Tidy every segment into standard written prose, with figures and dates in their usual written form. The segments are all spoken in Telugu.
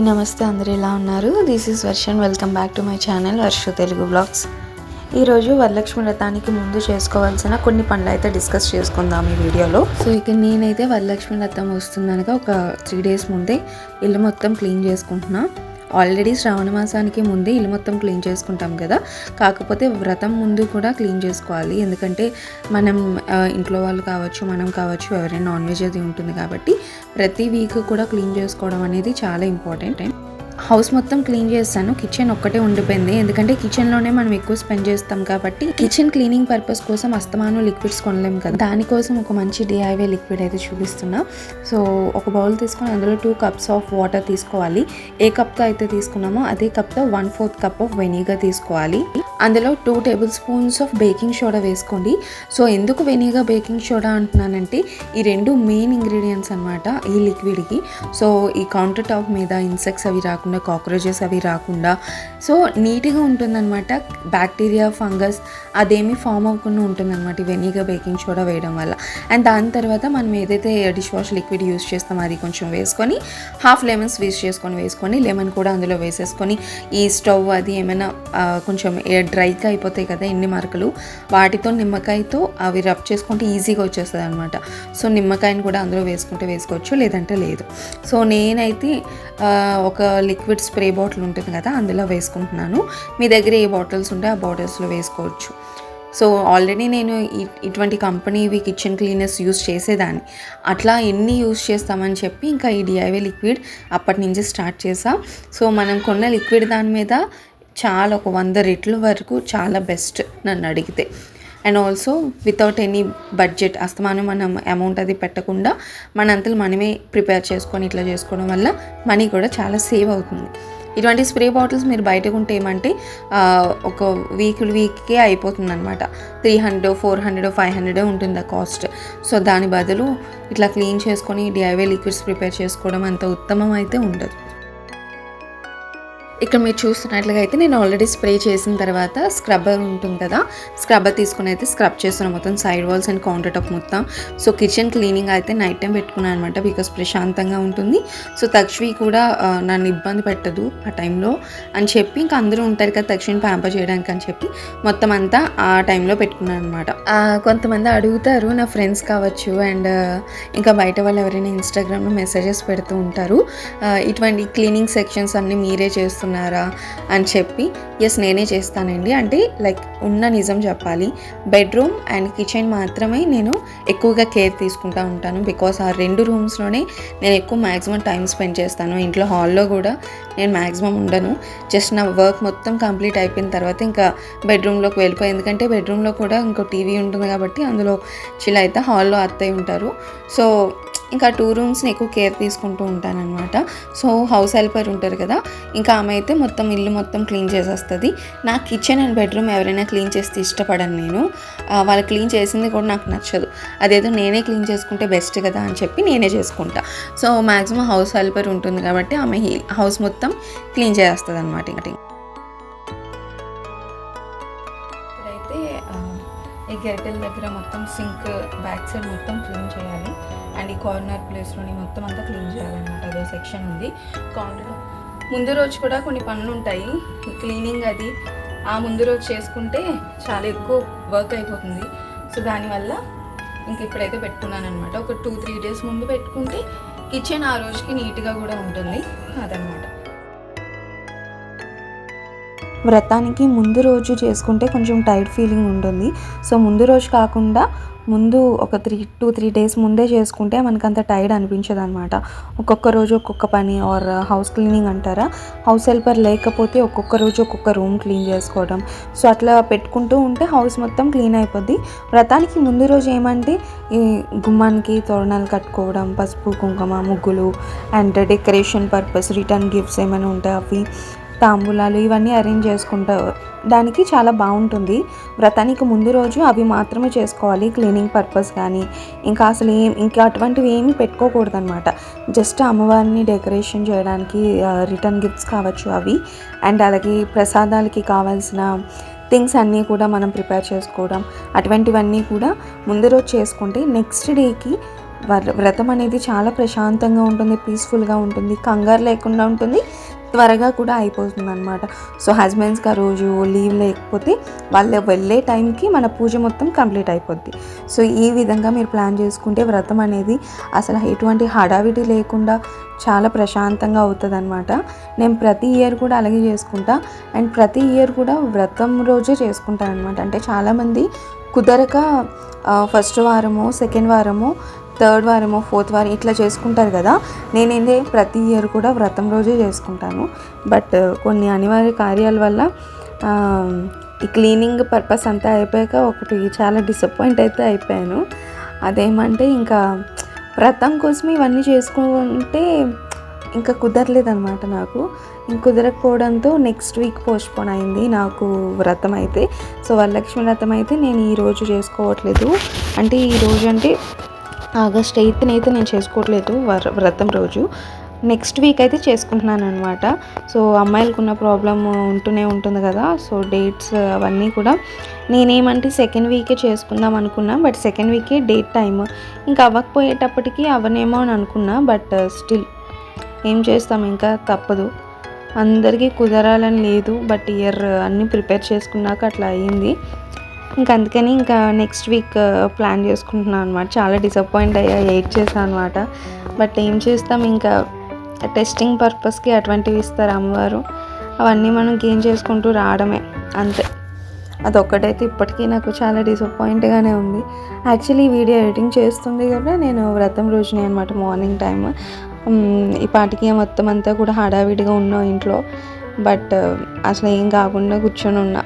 నమస్తే, అందరూ ఎలా ఉన్నారు? This is Varshan. Welcome back to my channel Varsha Telugu vlogs. ఈరోజు వరలక్ష్మి వ్రతానికి ముందు చేసుకోవాల్సిన కొన్ని పనులు అయితే డిస్కస్ చేసుకుందాం ఈ వీడియోలో. సో ఇక నేనైతే వరలక్ష్మి వ్రతం వస్తుందనగా ఒక 3 days ముందే ఇల్లు మొత్తం క్లీన్ చేసుకుంటున్నా. ఆల్రెడీ శ్రావణ మాసానికి ముందే ఇల్లు మొత్తం క్లీన్ చేసుకుంటాం కదా, కాకపోతే వ్రతం ముందు కూడా క్లీన్ చేసుకోవాలి. ఎందుకంటే మనం ఇంట్లో వాళ్ళు కావచ్చు, మనం కావచ్చు, ఎవరైనా నాన్ వెజ్ అది ఉంటుంది కాబట్టి ప్రతి వీక్ కూడా క్లీన్ చేసుకోవడం అనేది చాలా ఇంపార్టెంట్. హౌస్ మొత్తం క్లీన్ చేస్తాను, కిచెన్ ఒక్కటే ఉండిపోయింది. ఎందుకంటే కిచెన్లోనే మనం ఎక్కువ స్పెండ్ చేస్తాం కాబట్టి కిచెన్ క్లీనింగ్ పర్పస్ కోసం అస్తమానం లిక్విడ్స్ కొనలేము కదా, దానికోసం ఒక మంచి DIY లిక్విడ్ అయితే చూపిస్తున్నా. సో ఒక బౌల్ తీసుకొని అందులో 2 cups ఆఫ్ వాటర్ తీసుకోవాలి. ఏ కప్తో అయితే తీసుకున్నామో అదే కప్తో 1/4 cup ఆఫ్ వెనిగర్ తీసుకోవాలి. అందులో 2 tablespoons ఆఫ్ బేకింగ్ సోడా వేసుకోండి. సో ఎందుకు వెనిగర్ బేకింగ్ సోడా అంటున్నానంటే ఈ 2 మెయిన్ ఇంగ్రీడియంట్స్ అనమాట ఈ లిక్విడ్కి. సో ఈ కౌంటర్ టాప్ మీద ఇన్సెక్ట్స్ అవి రాకుండా, కాక్రోచెస్ అవి రాకుండా, సో నీట్గా ఉంటుందన్నమాట. బ్యాక్టీరియా, ఫంగస్ అదేమీ ఫామ్ అవ్వకుండా ఉంటుందన్నమాట ఈ వెనిగర్ బేకింగ్ సోడా వేయడం వల్ల. అండ్ దాని తర్వాత మనం ఏదైతే డిష్ వాష్ లిక్విడ్ యూస్ చేస్తామో అది కొంచెం వేసుకొని, హాఫ్ లెమన్ స్క్వీజ్ వేసుకొని లెమన్ కూడా అందులో వేసేసుకొని, ఈ స్టవ్ అది ఏమైనా కొంచెం డ్రైగా అయిపోతాయి కదా ఎన్ని మరకలు, వాటితో నిమ్మకాయతో అవి రబ్ చేసుకుంటే ఈజీగా వచ్చేస్తుంది అనమాట. సో నిమ్మకాయని కూడా అందులో వేసుకోవచ్చు, లేదంటే లేదు. సో నేనైతే ఒక లిక్విడ్ స్ప్రే బాటిల్ ఉంటుంది కదా అందులో వేసుకుంటున్నాను. మీ దగ్గర ఏ బాటిల్స్ ఉంటే ఆ బాటిల్స్లో వేసుకోవచ్చు. సో ఆల్రెడీ నేను ఇటువంటి కంపెనీవి కిచెన్ క్లీనర్స్ యూస్ చేసేదాన్ని. అట్లా ఎన్ని యూస్ చేస్తామని చెప్పి ఇంకా ఈ DIY లిక్విడ్ అప్పటి నుంచి స్టార్ట్ చేసా. సో మనం కొన్న లిక్విడ్ దాని మీద చాలా ఒక 100 రెట్లు వరకు చాలా బెస్ట్ నన్ను అడిగితే. And also without any budget, అస్తమానం మనం అమౌంట్ అది పెట్టకుండా మనంతలో మనమే ప్రిపేర్ చేసుకొని ఇట్లా చేసుకోవడం వల్ల మనీ కూడా చాలా సేవ్ అవుతుంది. ఇటువంటి స్ప్రే బాటిల్స్ మీరు బయటకు ఉంటే ఏమంటే ఒక వీక్కే అయిపోతుంది అనమాట. 300, 400, 500 ఉంటుంది ఆ కాస్ట్. సో దాని బదులు ఇట్లా క్లీన్ చేసుకొని DIY లిక్విడ్స్ ప్రిపేర్ చేసుకోవడం అంత ఉత్తమం అయితే ఉండదు. ఇక్కడ మీరు చూస్తున్నట్లుగా అయితే నేను ఆల్రెడీ స్ప్రే చేసిన తర్వాత స్క్రబ్బర్ ఉంటుంది కదా, స్క్రబ్బర్ తీసుకుని అయితే స్క్రబ్ చేస్తున్నాను మొత్తం side walls and counter top మొత్తం. సో కిచెన్ క్లీనింగ్ అయితే నైట్ టైం పెట్టుకున్నాను అనమాట, బికాస్ ప్రశాంతంగా ఉంటుంది. సో తక్షవి కూడా నన్ను ఇబ్బంది పెట్టదు ఆ టైంలో అని చెప్పి, ఇంకా అందరూ ఉంటారు కదా తక్షణ ప్యాంపర్ చేయడానికి అని చెప్పి మొత్తం అంతా ఆ టైంలో పెట్టుకున్నాను అనమాట. కొంతమంది అడుగుతారు, నా ఫ్రెండ్స్ కావచ్చు అండ్ ఇంకా బయట వాళ్ళు ఎవరైనా ఇన్స్టాగ్రామ్లో మెసేజెస్ పెడుతూ ఉంటారు, ఇటువంటి క్లీనింగ్ సెక్షన్స్ అన్నీ మీరే చేస్తున్నారు అని చెప్పి. ఎస్, నేనే చేస్తానండి. అంటే లైక్ ఉన్న నిజం చెప్పాలి, బెడ్రూమ్ అండ్ కిచెన్ మాత్రమే నేను ఎక్కువగా కేర్ తీసుకుంటూ ఉంటాను. బికాస్ ఆ 2 రూమ్స్లోనే నేను ఎక్కువ మ్యాక్సిమం టైం స్పెండ్ చేస్తాను. ఇంట్లో హాల్లో కూడా నేను మ్యాక్సిమం ఉండను. జస్ట్ నా వర్క్ మొత్తం కంప్లీట్ అయిపోయిన తర్వాత ఇంకా బెడ్రూమ్లోకి వెళ్ళిపోయి, ఎందుకంటే బెడ్రూమ్లో కూడా ఇంకో టీవీ ఉంటుంది కాబట్టి అందులో చిల్ అయితే, హాల్లో అత్తయ్య ఉంటారు. సో ఇంకా 2 రూమ్స్ని ఎక్కువ కేర్ తీసుకుంటూ ఉంటానన్నమాట. సో హౌస్ హెల్పర్ ఉంటారు కదా, ఇంకా ఆమె అయితే మొత్తం ఇల్లు మొత్తం క్లీన్ చేసేస్తుంది. నా కిచెన్ అండ్ బెడ్రూమ్ ఎవరైనా క్లీన్ చేస్తే ఇష్టపడను నేను. వాళ్ళు క్లీన్ చేసింది కూడా నాకు నచ్చదు. అదేదో నేనే క్లీన్ చేసుకుంటే బెస్ట్ కదా అని చెప్పి నేనే చేసుకుంటా. సో మ్యాక్సిమం హౌస్ హెల్పర్ ఉంటుంది కాబట్టి ఆమె హౌస్ మొత్తం క్లీన్ చేస్తుంది అనమాట. ఇప్పుడైతే ఈ గరిటెల దగ్గర మొత్తం సింక్ బ్యాక్ సైడ్ మొత్తం క్లీన్ చేయాలి. అండ్ ఈ కార్నర్ ప్లేస్లోని మొత్తం అంతా క్లీన్ చేయాలన్నమాట. అదో సెక్షన్ ఉంది కార్నర్లో. ముందు రోజు కూడా కొన్ని పనులు ఉంటాయి, క్లీనింగ్ అది ఆ ముందు రోజు చేసుకుంటే చాలా ఎక్కువ వర్క్ అయిపోతుంది. సో దానివల్ల ఇంక ఇప్పుడైతే పెట్టుకున్నాను అనమాట. ఒక 2-3 days ముందు పెట్టుకుంటే కిచెన్ ఆ రోజుకి నీట్గా కూడా ఉంటుంది అదనమాట. వ్రతానికి ముందు రోజు చేసుకుంటే కొంచెం టైర్డ్ ఫీలింగ్ ఉంటుంది. సో ముందు రోజు కాకుండా ముందు ఒక 2-3 days ముందే చేసుకుంటే మనకు అంత టైర్డ్ అనిపించదు అనమాట. ఒక్కొక్క రోజు ఒక్కొక్క పని, ఆర్ హౌస్ క్లీనింగ్ అంటారా, హౌస్ హెల్పర్ లేకపోతే ఒక్కొక్క రోజు ఒక్కొక్క రూమ్ క్లీన్ చేసుకోవడం. సో అట్లా పెట్టుకుంటూ ఉంటే హౌస్ మొత్తం క్లీన్ అయిపోద్ది. వ్రతానికి ముందు రోజు ఏమంటే ఈ గుమ్మానికి తోరణాలు కట్టుకోవడం, పసుపు కుంకుమ ముగ్గులు and decoration purpose, return gifts ఏమైనా ఉంటాయి అవి, తాంబూలాలు ఇవన్నీ అరేంజ్ చేసుకుంటా దానికి చాలా బాగుంటుంది. వ్రతానికి ముందు రోజు అవి మాత్రమే చేసుకోవాలి, క్లీనింగ్ పర్పస్ కానీ ఇంకా అసలు ఇంకా అటువంటివి ఏమీ పెట్టుకోకూడదు అనమాట. జస్ట్ అమ్మవారిని డెకరేషన్ చేయడానికి రిటర్న్ గిఫ్ట్స్ కావచ్చు అవి, అండ్ అలాగే ప్రసాదాలకి కావాల్సిన థింగ్స్ అన్నీ కూడా మనం ప్రిపేర్ చేసుకోవడం, అటువంటివన్నీ కూడా ముందు రోజు చేసుకుంటే నెక్స్ట్ డేకి వ్రతం అనేది చాలా ప్రశాంతంగా ఉంటుంది, పీస్ఫుల్గా ఉంటుంది, కంగారు లేకుండా ఉంటుంది, త్వరగా కూడా అయిపోతుంది అనమాట. సో హస్బెండ్స్కి ఆ రోజు లీవ్ లేకపోతే వాళ్ళు వెళ్ళే టైంకి మన పూజ మొత్తం కంప్లీట్ అయిపోద్ది. సో ఈ విధంగా మీరు ప్లాన్ చేసుకుంటే వ్రతం అనేది అసలు ఎటువంటి హడావిడి లేకుండా చాలా ప్రశాంతంగా అవుతుంది అనమాట. నేను ప్రతి ఇయర్ కూడా అలాగే చేసుకుంటా. అండ్ ప్రతి ఇయర్ కూడా వ్రతం రోజే చేసుకుంటాను అనమాట. అంటే చాలామంది కుదరక ఫస్ట్ వారము, సెకండ్ వారము, థర్డ్ వారమో, ఫోర్త్ వారం ఇట్లా చేసుకుంటారు కదా. నేనేంటే ప్రతి ఇయర్ కూడా వ్రతం రోజే చేసుకుంటాను. బట్ కొన్ని అనివార్య కార్యాల వల్ల ఈ క్లీనింగ్ పర్పస్ అంతా అయిపోయాక ఒకటి చాలా డిసప్పాయింట్ అయితే అయిపోయాను. అదేమంటే ఇంకా వ్రతం కోసం ఇవన్నీ చేసుకుంటే ఇంకా కుదరలేదనమాట నాకు. ఇంక కుదరకపోవడంతో నెక్స్ట్ వీక్ పోస్ట్పోన్ అయింది నాకు వ్రతం అయితే. సో వరలక్ష్మి వ్రతం అయితే నేను ఈరోజు చేసుకోవట్లేదు. అంటే ఈరోజు అంటే ఆగస్ట్ 8th అయితే నేను చేసుకోవట్లేదు వ్రతం రోజు. నెక్స్ట్ వీక్ అయితే చేసుకుంటున్నాను అనమాట. సో అమ్మాయిలకున్న ప్రాబ్లం ఉంటూనే ఉంటుంది కదా. సో డేట్స్ అవన్నీ కూడా నేనేమంటే సెకండ్ వీకే చేసుకుందాం అనుకున్నా. బట్ సెకండ్ వీకే డేట్ టైమ్ ఇంకా అవ్వకపోయేటప్పటికి అవనేమో అని అనుకున్నా. బట్ స్టిల్ ఏం చేస్తాం, ఇంకా తప్పదు, అందరికీ కుదరాలని లేదు. బట్ ఇయర్ అన్నీ ప్రిపేర్ చేసుకున్నాక అట్లా అయ్యింది. ఇంకా అందుకని ఇంకా నెక్స్ట్ వీక్ ప్లాన్ చేసుకుంటున్నాను అనమాట. చాలా డిసప్పాయింట్ అయ్యా, ఎయిట్ చేశాను అనమాట. బట్ ఏం చేస్తాం, ఇంకా టెస్టింగ్ పర్పస్కి అటువంటివి ఇస్తారు అమ్మవారు. అవన్నీ మనం గెయిన్ చేసుకుంటూ రావడమే అంతే. అదొక్కటైతే ఇప్పటికీ నాకు చాలా డిసప్పాయింట్గానే ఉంది. యాక్చువల్లీ ఈ వీడియో ఎడిటింగ్ చేస్తుంది కూడా నేను వ్రతం రోజునే అనమాట, మార్నింగ్ టైం. ఈ పాటికి మొత్తం అంతా కూడా హడావిడిగా ఉన్నాం ఇంట్లో. బట్ అసలు ఏం కాకుండా కూర్చొని ఉన్నా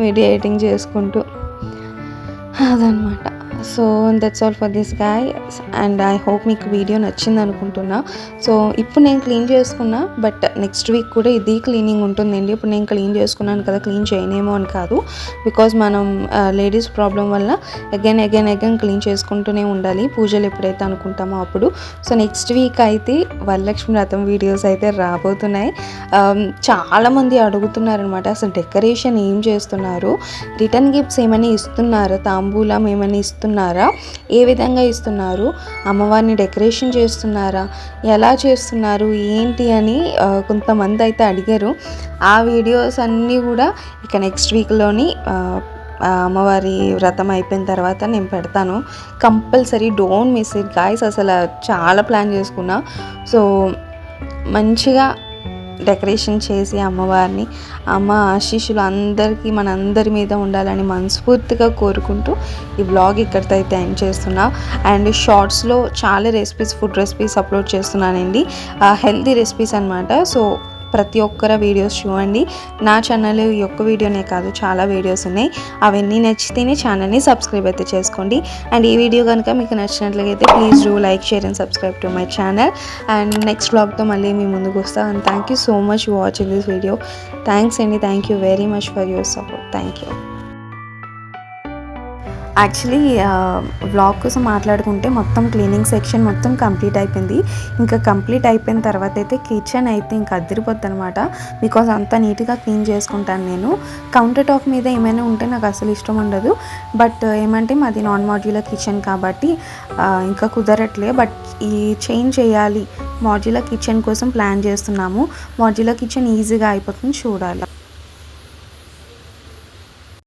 వీడియో ఎడిటింగ్ చేసుకుంటూ. అదనమాట. So that's all for this guy. And I hope మీకు వీడియో నచ్చింది అనుకుంటున్నా. సో ఇప్పుడు నేను క్లీన్ చేసుకున్నా, బట్ నెక్స్ట్ వీక్ కూడా ఇది క్లీనింగ్ ఉంటుందండి. ఇప్పుడు నేను క్లీన్ చేసుకున్నాను కదా, క్లీన్ చేయనేమో అని కాదు. బికాజ్ మనం లేడీస్ ప్రాబ్లం వల్ల అగైన్ క్లీన్ చేసుకుంటూనే ఉండాలి పూజలు ఎప్పుడైతే అనుకుంటామో అప్పుడు. సో నెక్స్ట్ వీక్ అయితే వరలక్ష్మి వ్రతం వీడియోస్ అయితే రాబోతున్నాయి. చాలామంది అడుగుతున్నారనమాట, అసలు డెకరేషన్ ఏం చేస్తున్నారు, రిటర్న్ గిఫ్ట్స్ ఏమైనా ఇస్తున్నారా, తాంబూలం ఏమైనా ఇస్తున్నారా, ఏ విధంగా ఇస్తున్నారు, అమ్మవారిని డెకరేషన్ చేస్తున్నారా, ఎలా చేస్తున్నారు ఏంటి అని కొంతమంది అయితే అడిగారు. ఆ వీడియోస్ అన్నీ కూడా ఇక నెక్స్ట్ వీక్లోని అమ్మవారి వ్రతం అయిపోయిన తర్వాత నేను పెడతాను. Compulsory don't miss it guys. అసలు చాలా ప్లాన్ చేసుకున్నా. సో మంచిగా డెకరేషన్ చేసి అమ్మవారిని, అమ్మ ఆశీస్సులు అందరికీ మనందరి మీద ఉండాలని మనస్ఫూర్తిగా కోరుకుంటూ ఈ వ్లాగ్ ఇక్కడితో అయితే ఎండ్ చేస్తున్నా. అండ్ షార్ట్స్లో చాలా రెసిపీస్, ఫుడ్ రెసిపీస్ అప్లోడ్ చేస్తున్నానండి, హెల్తీ రెసిపీస్ అనమాట. సో ప్రతి ఒక్కరు వీడియోస్ చూడండి. నా ఛానల్ ఈ ఒక్క వీడియోనే కాదు, చాలా వీడియోస్ ఉన్నాయి. అవన్నీ నచ్చితేనే ఛానల్ని సబ్స్క్రైబ్ అయితే చేసుకోండి. అండ్ ఈ వీడియో కనుక మీకు నచ్చినట్లయితే please do like, share and subscribe to my channel. And next వ్లాగ్తో మళ్ళీ మీ ముందుకు వస్తాను. And thank you so much watching this video. Thanks అండి, thank you very much for your support. Thank you. Actually vlog కోసం మాట్లాడుకుంటే మొత్తం క్లీనింగ్ సెక్షన్ మొత్తం కంప్లీట్ అయిపోయింది. ఇంకా కంప్లీట్ అయిపోయిన తర్వాత అయితే కిచెన్ అయితే ఇంకా అదిరిపోద్ది అనమాట. బికాజ్ అంత నీట్గా క్లీన్ చేసుకుంటాను నేను. కౌంటర్ టాప్ మీద ఏమైనా ఉంటే నాకు అసలు ఇష్టం ఉండదు. బట్ ఏమంటే మాది నాన్ మాడ్యులర్ కిచెన్ కాబట్టి ఇంకా కుదరట్లే. బట్ ఈ చేంజ్ చేయాలి, మాడ్యులర్ కిచెన్ కోసం ప్లాన్ చేస్తున్నాము. మాడ్యులర్ కిచెన్ ఈజీగా అయిపోతుంది, చూడాలి.